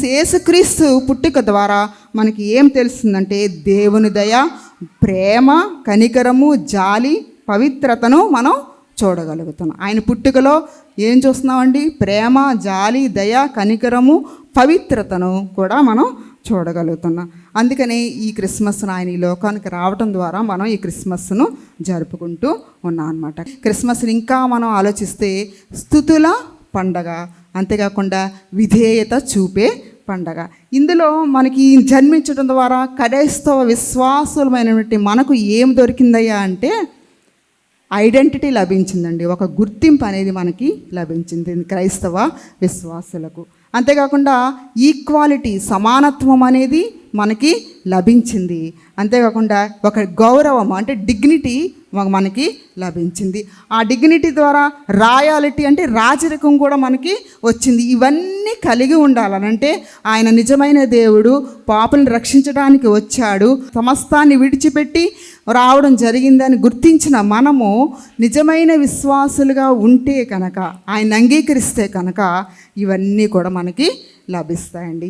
యేసుక్రీస్తు పుట్టుక ద్వారా మనకి ఏం తెలుస్తుందంటే దేవుని దయ, ప్రేమ, కనికరము, జాలి, పవిత్రతను మనం చూడగలుగుతున్నాం. ఆయన పుట్టుకలో ఏం చూస్తున్నామండి? ప్రేమ, జాలి, దయ, కనికరము, పవిత్రతను కూడా మనం చూడగలుగుతున్నాం. అందుకని ఈ క్రిస్మస్ను ఆయన ఈ లోకానికి రావటం ద్వారా మనం ఈ క్రిస్మస్ను జరుపుకుంటూ ఉన్నాం అన్నమాట. క్రిస్మస్ని ఇంకా మనం ఆలోచిస్తే స్తుతుల పండగ, అంతేకాకుండా విధేయత చూపే పండగ. ఇందులో మనకి జన్మించడం ద్వారా క్రైస్తవ విశ్వాసులమైనటువంటి మనకు ఏం దొరికిందయ్యా అంటే ఐడెంటిటీ లభించిందండి. ఒక గుర్తింపు అనేది మనకి లభించింది క్రైస్తవ విశ్వాసులకు. అంతేకాకుండా ఈక్వాలిటీ, సమానత్వం అనేది మనకి లభించింది. అంతేకాకుండా ఒక గౌరవం అంటే డిగ్నిటీ మనకి లభించింది. ఆ డిగ్నిటీ ద్వారా రాయాలిటీ అంటే రాజరికం కూడా మనకి వచ్చింది. ఇవన్నీ కలిగి ఉండాలనంటే ఆయన నిజమైన దేవుడు పాపులను రక్షించడానికి వచ్చాడు, సమస్తాన్ని విడిచిపెట్టి రావడం జరిగిందని గుర్తించిన మనము నిజమైన విశ్వాసులుగా ఉంటే కనుక, ఆయన అంగీకరిస్తే కనుక ఇవన్నీ కూడా మనకి లభిస్తాయండి.